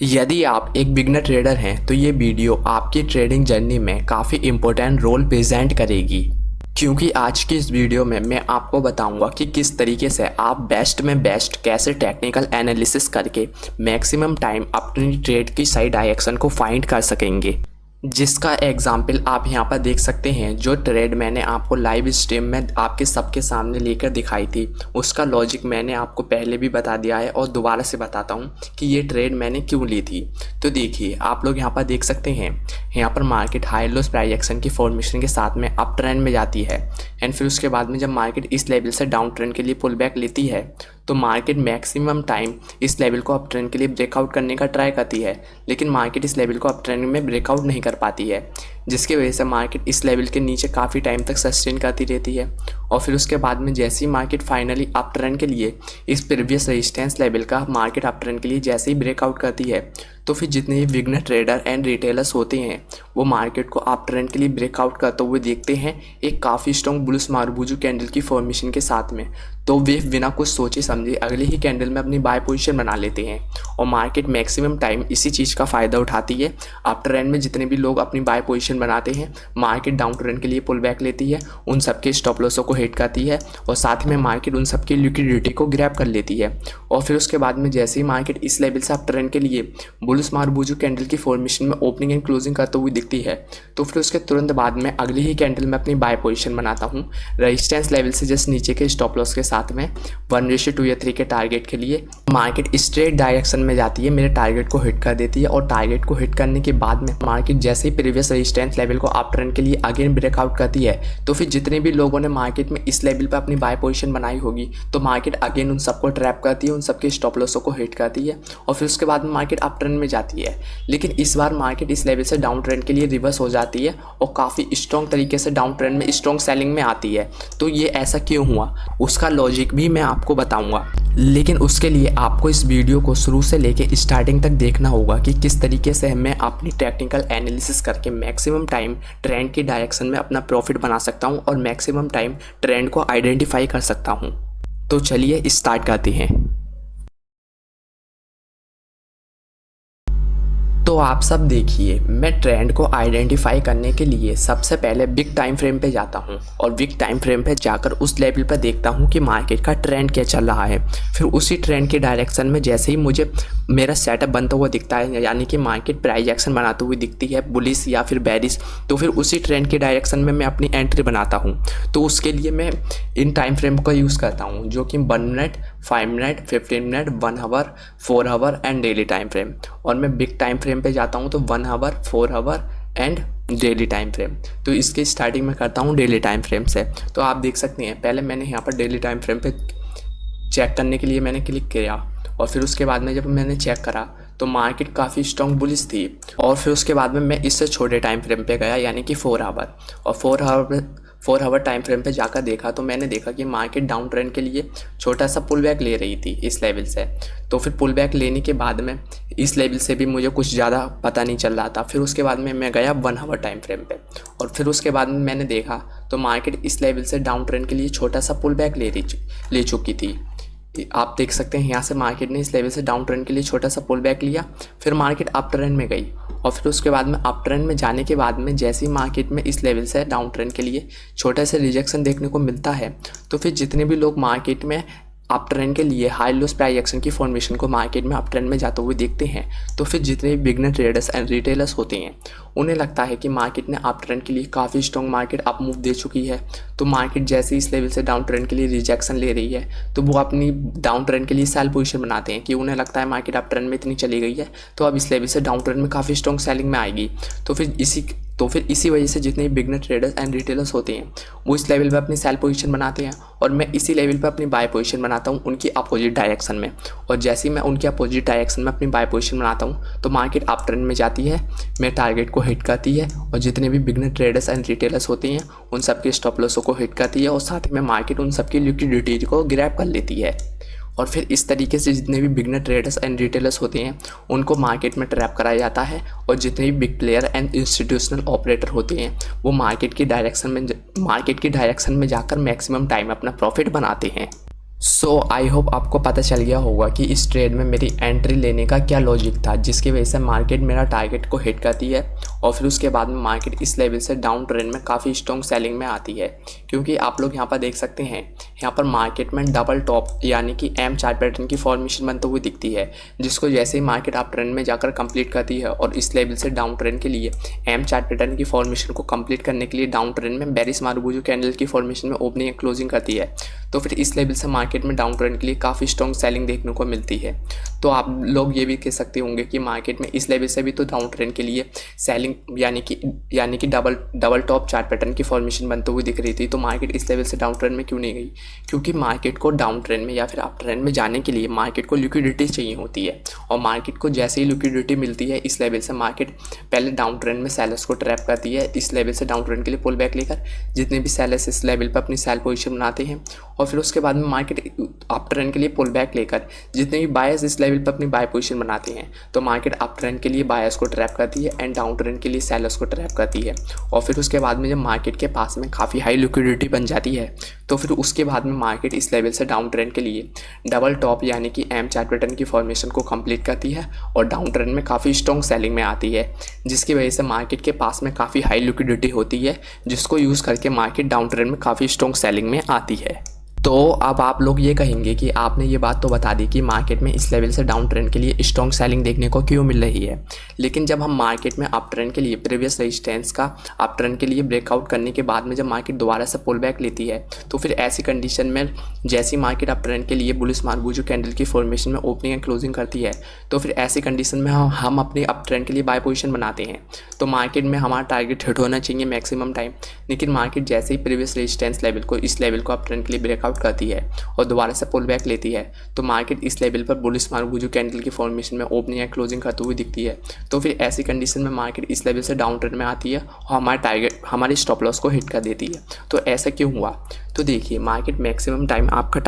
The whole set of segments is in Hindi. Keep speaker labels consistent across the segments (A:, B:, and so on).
A: यदि आप एक बिगनर ट्रेडर हैं तो ये वीडियो आपकी ट्रेडिंग जर्नी में काफ़ी इम्पोर्टेंट रोल प्रेजेंट करेगी, क्योंकि आज की इस वीडियो में मैं आपको बताऊंगा कि किस तरीके से आप बेस्ट में बेस्ट कैसे टेक्निकल एनालिसिस करके मैक्सिमम टाइम अपनी ट्रेड की सही डायरेक्शन को फाइंड कर सकेंगे। जिसका एग्जाम्पल आप यहाँ पर देख सकते हैं। जो ट्रेड मैंने आपको लाइव स्ट्रीम में आपके सबके सामने लेकर दिखाई थी, उसका लॉजिक मैंने आपको पहले भी बता दिया है और दोबारा से बताता हूँ कि ये ट्रेड मैंने क्यों ली थी। तो देखिए, आप लोग यहाँ पर देख सकते हैं, यहाँ पर market high loss price action की फॉर्मेशन के साथ में अप ट्रेंड में जाती है एंड फिर उसके बाद में जब मार्केट इस लेवल से डाउन ट्रेंड के लिए पुल बैक लेती है तो मार्केट मैक्सिमम टाइम इस लेवल को अप ट्रेंड के लिए ब्रेकआउट करने का ट्राई करती है, लेकिन मार्केट इस लेवल को अप ट्रेंड में ब्रेकआउट नहीं कर पाती है, जिसकी वजह से मार्केट इस लेवल के नीचे काफ़ी टाइम तक सस्टेन करती रहती है। और फिर उसके बाद में जैसे ही मार्केट फाइनली अप ट्रेंड के लिए इस प्रीवियस रेजिस्टेंस लेवल का मार्केट अप ट्रेंड के लिए जैसे ही ब्रेकआउट करती है तो फिर जितने भी बिगनर ट्रेडर एंड रिटेलर्स होते हैं वो मार्केट को अप ट्रेंड के लिए ब्रेकआउट करते हुए देखते हैं एक काफ़ी स्ट्रॉन्ग बुलिश मारुबुजू कैंडल की फॉर्मेशन के साथ में, तो वे बिना कुछ सोचे समझे अगले ही कैंडल में अपनी बाय पोजीशन बना लेते हैं और मार्केट मैक्सिमम टाइम इसी चीज़ का फ़ायदा उठाती है। अप ट्रेंड में जितने भी लोग अपनी बाय पोजीशन बनाते हैं, मार्केट डाउन ट्रेंड के लिए पुल बैक लेती है, उन सबके स्टॉप लॉसों को हिट करती है और साथ में मार्केट उन सबकी लिक्विडिटी को ग्रैब कर लेती है। और फिर उसके बाद में जैसे ही मार्केट इस लेवल से अप ट्रेंड के लिए बुलिश मारुबुजू कैंडल की फॉर्मेशन में ओपनिंग एंड क्लोजिंग करते हुए दिखती है, तो फिर उसके तुरंत बाद में अगली ही कैंडल में अपनी बाय पोजीशन बनाता हूँ रेजिस्टेंस लेवल से जस्ट नीचे के स्टॉप लॉस के साथ में 1:2 या 3 के टारगेट के लिए। मार्केट स्ट्रेट डायरेक्शन में जाती है, मेरे टारगेट को हिट कर देती है और टारगेट को हिट करने के बाद में मार्केट जैसे ही प्रीवियस रेजिस्टेंस लेवल को अप ट्रेंड के लिए अगेन ब्रेकआउट करती है, तो फिर जितने भी लोगों ने मार्केट में इस लेवल पर अपनी बाय पोजीशन बनाई होगी तो मार्केट अगेन उन सबको ट्रैप करती है, उन सबके स्टॉप लॉसों को हिट करती है और फिर उसके बाद में मार्केट अप ट्रेंड में जाती है। लेकिन इस बार मार्केट इस लेवल से डाउन ट्रेंड के लिए रिवर्स हो जाती है और काफ़ी स्ट्रॉन्ग तरीके से डाउन ट्रेंड में स्ट्रॉन्ग सेलिंग में आती है। तो ये ऐसा क्यों हुआ, उसका लॉजिक भी मैं आपको बताऊंगा, लेकिन उसके लिए आपको इस वीडियो को शुरू से लेके स्टार्टिंग तक देखना होगा कि किस तरीके से मैं अपनी टेक्निकल एनालिसिस करके मैक्सिमम टाइम ट्रेंड की डायरेक्शन में अपना प्रॉफिट बना सकता हूं और मैक्सिमम टाइम ट्रेंड को आइडेंटिफाई कर सकता हूं। तो चलिए स्टार्ट करते हैं। तो आप सब देखिए, मैं ट्रेंड को आइडेंटिफाई करने के लिए सबसे पहले बिग टाइम फ्रेम पे जाता हूं और बिग टाइम फ्रेम पे जाकर उस लेवल पर देखता हूं कि मार्केट का ट्रेंड क्या चल रहा है। फिर उसी ट्रेंड के डायरेक्शन में जैसे ही मुझे मेरा सेटअप बनता हुआ दिखता है, यानी कि मार्केट प्राइस एक्शन बनाते हुए दिखती है बुलिश या फिर बेरिश, तो फिर उसी ट्रेंड के डायरेक्शन में मैं अपनी एंट्री बनाता हूँ। तो उसके लिए मैं इन टाइम फ्रेम का यूज़ करता हूँ, जो कि 1 minute, 5 minute, 15 minute, 1 hour, 4 hour and daily time frame. और मैं बिग टाइम फ्रेम पे जाता हूँ तो 1 hour, 4 hour and daily time frame. तो इसकी स्टार्टिंग में करता हूँ डेली टाइम फ्रेम से। तो आप देख सकते हैं, पहले मैंने यहाँ पर डेली टाइम फ्रेम पे चेक करने के लिए मैंने क्लिक किया और फिर उसके बाद में जब मैंने चेक करा तो मार्केट काफ़ी स्ट्रॉन्ग बुलिश थी। और फिर उसके बाद में मैं इससे छोटे टाइम फ्रेम पे गया, यानी कि 4 आवर, और 4 आवर टाइम फ्रेम पे जाकर देखा तो मैंने देखा कि मार्केट डाउन ट्रेंड के लिए छोटा सा पुल बैक ले रही थी इस लेवल से। तो फिर पुल बैक लेने के बाद में इस लेवल से भी मुझे कुछ ज़्यादा पता नहीं चल रहा था। फिर उसके बाद में मैं गया 1 आवर टाइम फ्रेम पे और फिर उसके बाद में मैंने देखा तो मार्केट इस लेवल से डाउन ट्रेंड के लिए छोटा सा पुल बैक ले चुकी थी। आप देख सकते हैं, यहाँ से मार्केट ने इस लेवल से डाउन ट्रेंड के लिए छोटा सा पुल बैक लिया, फिर मार्केट अप ट्रेंड में गई और फिर उसके बाद में अप ट्रेंड में जाने के बाद में जैसे ही मार्केट में इस लेवल से डाउन ट्रेंड के लिए छोटा सा रिजेक्शन देखने को मिलता है, तो फिर जितने भी लोग मार्केट में अप ट्रेंड के लिए हाई लोस प्राइस एक्शन की फॉर्मेशन को मार्केट में अप ट्रेंड में जाते हुए देखते हैं, तो फिर जितने भी बिगनर ट्रेडर्स एंड रिटेलर्स होते हैं उन्हें लगता है कि मार्केट ने अप ट्रेंड के लिए काफ़ी स्ट्रॉन्ग मार्केट अप मूव दे चुकी है। तो मार्केट जैसे इस लेवल से डाउन ट्रेंड के लिए रिजेक्शन ले रही है तो वो अपनी डाउन ट्रेंड के लिए सेल पोजीशन बनाते हैं कि उन्हें लगता है मार्केट अप ट्रेंड में इतनी चली गई है तो अब इस लेवल से डाउन ट्रेंड में काफ़ी स्ट्रॉन्ग सेलिंग में आएगी। तो फिर इसी वजह से जितने भी बिगनर ट्रेडर्स एंड रिटेलर्स होते हैं वो इस लेवल पे अपनी सेल पोजीशन बनाते हैं और मैं इसी लेवल पे अपनी बाय पोजीशन बनाता हूँ उनकी अपोजिट डायरेक्शन में। और जैसे ही मैं उनकी अपोजिट डायरेक्शन में अपनी बाय पोजीशन बनाता हूँ तो मार्केट अप ट्रेंड में जाती है, मेरे टारगेट को हिट करती है और जितने भी बिगनर ट्रेडर्स एंड रिटेलर्स होते हैं उन सबके स्टॉप लॉसों को हिट करती है और साथ ही में मार्केट उन सबकी लिक्विडिटी को ग्रैब कर लेती है। और फिर इस तरीके से जितने भी बिगनर ट्रेडर्स एंड रिटेलर्स होते हैं उनको मार्केट में ट्रैप कराया जाता है और जितने भी big player and institutional operator होते हैं वो मार्केट की डायरेक्शन में जाकर मैक्सिमम टाइम अपना प्रॉफिट बनाते हैं। सो आई होप आपको पता चल गया होगा कि इस ट्रेड में मेरी एंट्री लेने का क्या लॉजिक था, जिसकी वजह से मार्केट मेरा टारगेट को हिट करती है और फिर उसके बाद में मार्केट इस लेवल से डाउन ट्रेंड में काफ़ी स्ट्रॉन्ग सेलिंग में आती है। क्योंकि आप लोग यहाँ पर देख सकते हैं, यहाँ पर मार्केट में डबल टॉप यानी कि एम चार्ट पैटर्न की फॉर्मेशन बनते हुए दिखती है, जिसको जैसे ही मार्केट अप ट्रेंड में जाकर कंप्लीट करती है और इस लेवल से डाउन ट्रेंड के लिए एम चार्ट पैटर्न की फॉर्मेशन को कंप्लीट करने के लिए डाउन ट्रेंड में बेरिश मारुबुजू कैंडल की फॉर्मेशन में ओपनिंग या क्लोजिंग करती है, तो फिर इस लेवल से मार्केट में डाउन ट्रेंड के लिए काफ़ी स्ट्रॉन्ग सेलिंग देखने को मिलती है। तो आप लोग ये भी कह सकते होंगे कि मार्केट में इस लेवल से भी तो डाउन ट्रेंड के लिए सेलिंग यानी कि डबल टॉप चार्ट पैटर्न की फॉर्मेशन बनते हुए दिख रही थी, तो मार्केट इस लेवल से डाउन ट्रेंड में क्यों नहीं गई? क्योंकि मार्केट को डाउन ट्रेंड में या फिर अप ट्रेंड में जाने के लिए मार्केट को लिक्विडिटी चाहिए होती है, और मार्केट को जैसे ही लिक्विडिटी मिलती है इस लेवल से मार्केट पहले डाउन ट्रेंड में सेलर्स को ट्रैप करती है। इस लेवल से डाउन ट्रेंड के लिए पुल बैक लेकर जितने भी सेलर्स इस लेवल पर अपनी सेल पोजीशन बनाते हैं, और फिर उसके बाद में मार्केट अप ट्रेंड के लिए पुल बैक लेकर जितने भी बायर्स इस लेवल पर अपनी बाय पोजीशन बनाते हैं, तो मार्केट अप ट्रेंड के लिए बायर्स को ट्रैप करती है एंड डाउन ट्रेंड के लिए सेलर्स को ट्रैप करती है। और फिर उसके बाद में जब मार्केट के पास में काफ़ी हाई लिक्विडिटी बन जाती है, तो फिर उसके बाद में मार्केट इस लेवल से डाउन ट्रेंड के लिए डबल टॉप यानी कि एम चार्ट पैटर्न की फॉर्मेशन को कंप्लीट करती है और डाउन ट्रेंड में काफ़ी स्ट्रॉन्ग सेलिंग में आती है, जिसकी वजह से मार्केट के पास में काफ़ी हाई लिक्विडिटी होती है, जिसको यूज़ करके मार्केट डाउन ट्रेंड में काफ़ी स्ट्रॉन्ग सेलिंग में आती है। तो अब आप लोग ये कहेंगे कि आपने ये बात तो बता दी कि मार्केट में इस लेवल से डाउन ट्रेंड के लिए स्ट्रॉन्ग सेलिंग देखने को क्यों मिल रही है, लेकिन जब हम मार्केट में अप ट्रेंड के लिए प्रीवियस रेजिस्टेंस का अप ट्रेंड के लिए ब्रेकआउट करने के बाद में जब मार्केट दोबारा से पुल बैक लेती है, तो फिर ऐसी कंडीशन में जैसी मार्केट अप ट्रेंड के लिए बुलिश मारुबुजू कैंडल की फॉर्मेशन में ओपनिंग एंड क्लोजिंग करती है, तो फिर ऐसी कंडीशन में हम अपने अप ट्रेंड के लिए बाय पोजीशन बनाते हैं, तो मार्केट में हमारा टारगेट हिट होना चाहिए मैक्सिमम टाइम। लेकिन मार्केट जैसे ही प्रीवियस रेजिस्टेंस लेवल को इस लेवल को अप ट्रेंड के लिए ब्रेकआउट करती है और दोबारा से पुल बैक लेती है, तो मार्केट इस लेवल पर बुलिश मारुबुजू कैंडल की फॉर्मेशन में ओपनिंग या क्लोजिंग करते हुए दिखती है, तो फिर ऐसी कंडीशन में मार्केट इस लेवल से डाउन ट्रेंड में आती है और हमारा टारगेट हमारे स्टॉप लॉस को हिट कर देती है। तो ऐसा क्यों हुआ? तो देखिए, मार्केट मैक्सिमम टाइम आपका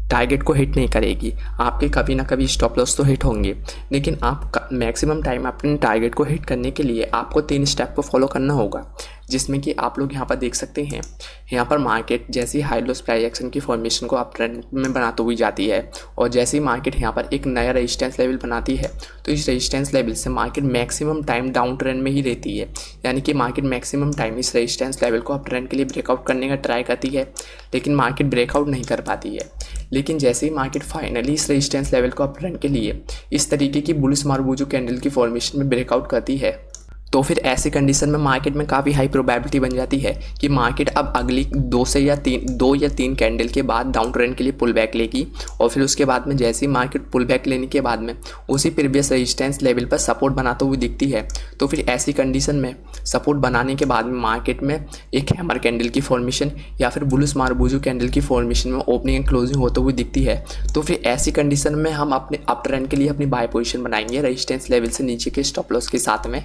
A: टारगेट को हिट नहीं करेगी, आपके कभी ना कभी स्टॉप लॉस तो हिट होंगे, लेकिन आप मैक्सिमम टाइम अपने टारगेट को हिट करने के लिए आपको 3 स्टेप को फॉलो करना होगा, जिसमें कि आप लोग यहाँ पर देख सकते हैं। यहाँ पर मार्केट जैसे ही हाई लोस प्राइस एक्शन की फॉर्मेशन को अप ट्रेंड में बनाते हुई जाती है और जैसे ही मार्केट यहाँ पर एक नया रेजिस्टेंस लेवल बनाती है, तो इस रेजिस्टेंस लेवल से market maximum time down trend में ही रहती है, यानी कि मार्केट मैक्सिमम टाइम इस रेजिस्टेंस लेवल को अप ट्रेंड के लिए ब्रेकआउट करने का ट्राई करती है, लेकिन मार्केट ब्रेकआउट नहीं कर पाती है। लेकिन जैसे ही मार्केट फाइनली इस रेजिस्टेंस लेवल को अप ट्रेंड के लिए इस तरीके की बुलिश मारुबुजू कैंडल की फॉर्मेशन में ब्रेकआउट करती है, तो फिर ऐसी कंडीशन में मार्केट में काफ़ी हाई प्रोबेबिलिटी बन जाती है कि मार्केट अब अगली 2 या 3 कैंडल के बाद डाउन ट्रेंड के लिए पुल बैक लेगी, और फिर उसके बाद में जैसे ही मार्केट पुल बैक लेने के बाद में उसी प्रीवियस रेजिस्टेंस लेवल पर सपोर्ट बनाते हुए दिखती है, तो फिर ऐसी कंडीशन में सपोर्ट बनाने के बाद में मार्केट में एक हैमर कैंडल की फॉर्मेशन या फिर बुलिश मारुबुजू कैंडल की फॉर्मेशन में ओपनिंग एंड क्लोजिंग होते हुए दिखती है, तो फिर ऐसी कंडीशन में हम अपने अप ट्रेंड के लिए अपनी बाय पोजीशन बनाएंगे रेजिस्टेंस लेवल से नीचे के स्टॉप लॉस के साथ में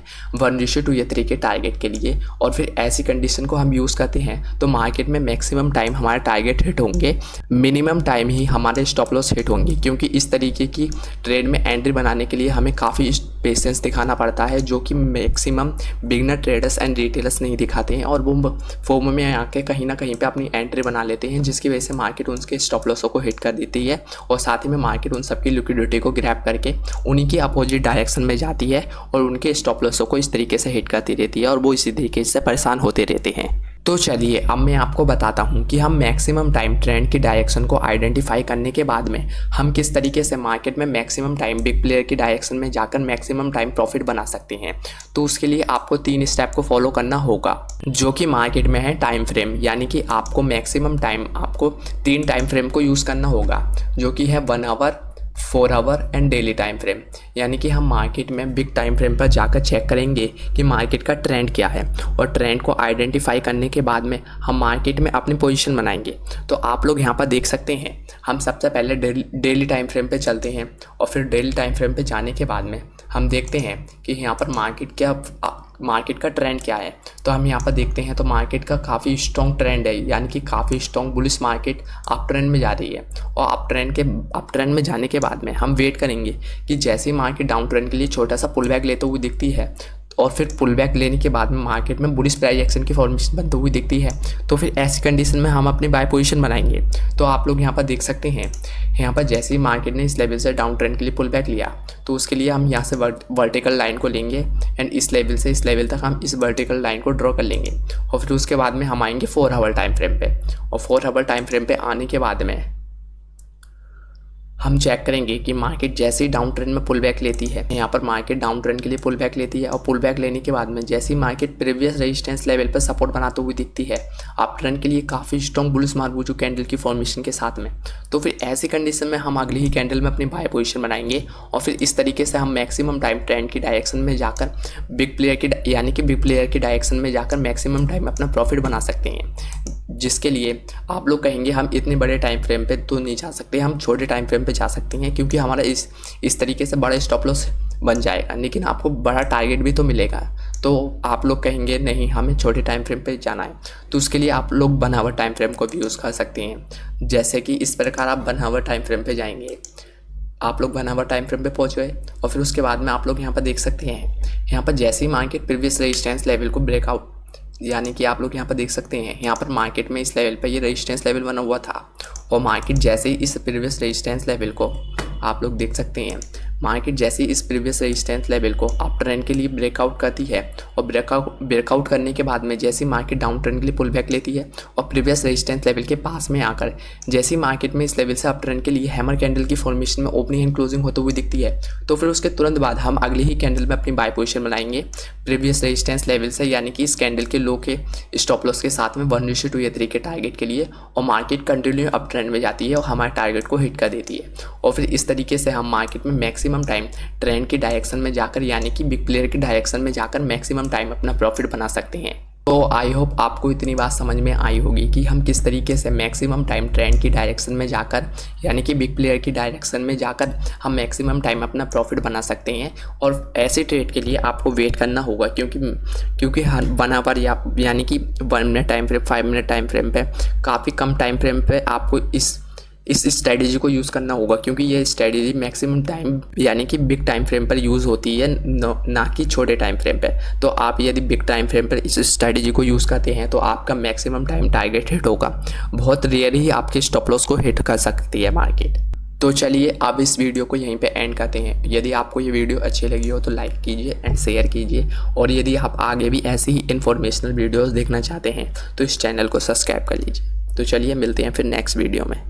A: 1:2 या 3 के टारगेट के लिए, और फिर ऐसी कंडीशन को हम यूज़ करते हैं तो मार्केट में मैक्सिमम टाइम हमारे टारगेट हिट होंगे, मिनिमम टाइम ही हमारे स्टॉप लॉस हिट होंगे, क्योंकि इस तरीके की ट्रेड में एंट्री बनाने के लिए हमें काफ़ी पेशेंस दिखाना पड़ता है, जो कि maximum beginner traders and retailers नहीं दिखाते हैं, और वो फॉर्म में आके कहीं ना कहीं पे अपनी एंट्री बना लेते हैं, जिसकी वजह से मार्केट उनके स्टॉप लॉसों को हिट कर देती है और साथ ही में मार्केट उन सबकी लिक्विडिटी को ग्रैब करके उन्हीं की अपोजिट डायरेक्शन में जाती है और उनके स्टॉप लॉसों को इस तरीके से हिट करती रहती है और वो इसी तरीके से परेशान होते रहते हैं। तो चलिए अब मैं आपको बताता हूँ कि हम मैक्सिमम टाइम ट्रेंड की डायरेक्शन को आइडेंटिफाई करने के बाद में हम किस तरीके से मार्केट में मैक्सिमम टाइम बिग प्लेयर की डायरेक्शन में जाकर मैक्सिमम टाइम प्रॉफिट बना सकते हैं। तो उसके लिए आपको 3 स्टेप को फॉलो करना होगा, जो कि मार्केट में है टाइम फ्रेम, यानी कि आपको मैक्सिमम टाइम आपको 3 टाइम फ्रेम को यूज़ करना होगा, जो कि है 1 hour, 4 hour and daily time frame. यानी कि हम मार्केट में बिग टाइम फ्रेम पर जाकर चेक करेंगे कि मार्केट का ट्रेंड क्या है, और ट्रेंड को आइडेंटिफाई करने के बाद में हम मार्केट में अपनी पोजीशन बनाएंगे। तो आप लोग यहाँ पर देख सकते हैं, हम सबसे पहले डेली टाइम फ्रेम पे चलते हैं और फिर डेली टाइम फ्रेम पे जाने के बाद में हम देखते हैं कि यहाँ पर मार्केट का ट्रेंड क्या है। तो हम यहाँ पर देखते हैं तो मार्केट का काफ़ी स्ट्रॉन्ग ट्रेंड है, यानी कि काफ़ी strong bullish market up trend में जा रही है, और अप ट्रेंड में जाने के बाद में हम वेट करेंगे कि जैसे ही मार्केट डाउन ट्रेंड के लिए छोटा सा पुल बैक लेते हुए दिखती है और फिर पुल बैक लेने के बाद में मार्केट में बुलिश प्राइस एक्शन की फॉर्मेशन बनती हुई दिखती है, तो फिर ऐसी कंडीशन में हम अपनी बाय पोजीशन बनाएंगे। तो आप लोग यहाँ पर देख सकते हैं, यहाँ पर जैसे ही मार्केट ने इस लेवल से डाउन ट्रेंड के लिए पुल बैक लिया, तो उसके लिए हम यहाँ से वर्टिकल लाइन को लेंगे एंड इस लेवल से इस लेवल तक हम इस वर्टिकल लाइन को ड्रॉ कर लेंगे। और फिर उसके बाद में हम आएंगे 4 आवर टाइम फ्रेम पे, और 4 आवर टाइम फ्रेम पे आने के बाद में हम चेक करेंगे कि मार्केट जैसे ही डाउन ट्रेंड में पुल बैक लेती है, यहाँ पर मार्केट डाउन ट्रेंड के लिए पुल बैक लेती है, और पुल बैक लेने के बाद में जैसे ही मार्केट प्रीवियस रेजिस्टेंस लेवल पर सपोर्ट बनाते हुए दिखती है, अप ट्रेंड के लिए काफ़ी स्ट्रॉन्ग बुलिश मार्बूजू कैंडल की फॉर्मेशन के साथ में, तो फिर ऐसी कंडीशन में हम अगली ही कैंडल में अपनी बाय पोजीशन बनाएंगे। और फिर इस तरीके से हम मैक्सिमम टाइम ट्रेंड की डायरेक्शन में जाकर बिग प्लेयर की यानी कि बिग प्लेयर की डायरेक्शन में जाकर मैक्सिमम टाइम अपना प्रॉफिट बना सकते हैं। जिसके लिए आप लोग कहेंगे हम इतने बड़े टाइम फ्रेम पे तो नहीं जा सकते, हम छोटे टाइम फ्रेम पे जा सकते हैं, क्योंकि हमारा इस तरीके से बड़ा स्टॉप लॉस बन जाएगा, लेकिन आपको बड़ा टारगेट भी तो मिलेगा। तो आप लोग कहेंगे नहीं हमें छोटे टाइम फ्रेम पे जाना है, तो उसके लिए आप लोग बनावट टाइम फ्रेम को भी यूज़ कर सकते हैं। जैसे कि इस प्रकार आप बनावट टाइम फ्रेम पे जाएंगे, आप लोग बनावट टाइम फ्रेम पे पहुंच गए, और फिर उसके बाद में आप लोग यहाँ पर देख सकते हैं, यहाँ पर जैसे ही मार्केट प्रीवियस रेजिस्टेंस लेवल को ब्रेकआउट, यानी कि आप लोग यहाँ पर देख सकते हैं, यहाँ पर मार्केट में इस लेवल पर ये रेजिस्टेंस लेवल बना हुआ था, और मार्केट जैसे ही इस प्रीवियस रेजिस्टेंस लेवल को आप लोग देख सकते हैं, मार्केट जैसे ही इस प्रीवियस रेजिस्टेंस लेवल को अप ट्रेंड के लिए ब्रेकआउट करती है, और ब्रेकआउट करने के बाद में जैसे ही मार्केट डाउन ट्रेंड के लिए पुल बैक लेती है, और प्रीवियस रेजिस्टेंस लेवल के पास में आकर जैसे ही मार्केट में इस लेवल से अप ट्रेंड के लिए हैमर कैंडल की फॉर्मेशन में ओपनिंग एंड क्लोजिंग होते हुए दिखती है, तो फिर उसके तुरंत बाद हम अगली ही कैंडल में अपनी बाय पोजीशन बनाएंगे प्रीवियस रेजिस्टेंस लेवल से, यानी कि इस कैंडल के लो के स्टॉप लॉस के साथ में 1:2 या 3 के टारगेट के लिए, और मार्केट कंटिन्यू अप ट्रेंड में जाती है और हमारे टारगेट को हिट कर देती है। और फिर इस तरीके से हम मार्केट में मैक्सिमम टाइम ट्रेंड की डायरेक्शन में जाकर, यानी कि बिग प्लेयर की डायरेक्शन में जाकर मैक्सिमम टाइम अपना प्रॉफिट बना सकते हैं। तो आई होप आपको इतनी बात समझ में आई होगी कि हम किस तरीके से मैक्सिमम टाइम ट्रेंड की डायरेक्शन में जाकर, यानी कि बिग प्लेयर की डायरेक्शन में जाकर हम मैक्सिमम टाइम अपना प्रॉफिट बना सकते हैं। और ऐसे ट्रेड के लिए आपको वेट करना होगा, क्योंकि हर 1 आवर यानी कि 1 minute time frame, 5 minute time frame पे, काफ़ी कम टाइम फ्रेम पे आपको इस स्ट्रेटजी को यूज़ करना होगा, क्योंकि ये स्ट्रेटजी मैक्सिमम टाइम यानी कि बिग टाइम फ्रेम पर यूज़ होती है, ना कि छोटे टाइम फ्रेम पे। तो आप यदि बिग टाइम फ्रेम पर इस स्ट्रेटजी को यूज़ करते हैं तो आपका मैक्सिमम टाइम टारगेट हिट होगा, बहुत रेयर ही आपके स्टॉप लॉस को हिट कर सकती है मार्केट। तो चलिए अब इस वीडियो को यहीं पे एंड करते हैं। यदि आपको ये वीडियो अच्छी लगी हो तो लाइक कीजिए एंड शेयर कीजिए, और यदि आप आगे भी ऐसी ही इन्फॉर्मेशनल वीडियोस देखना चाहते हैं तो इस चैनल को सब्सक्राइब कर लीजिए। तो चलिए मिलते हैं फिर नेक्स्ट वीडियो में।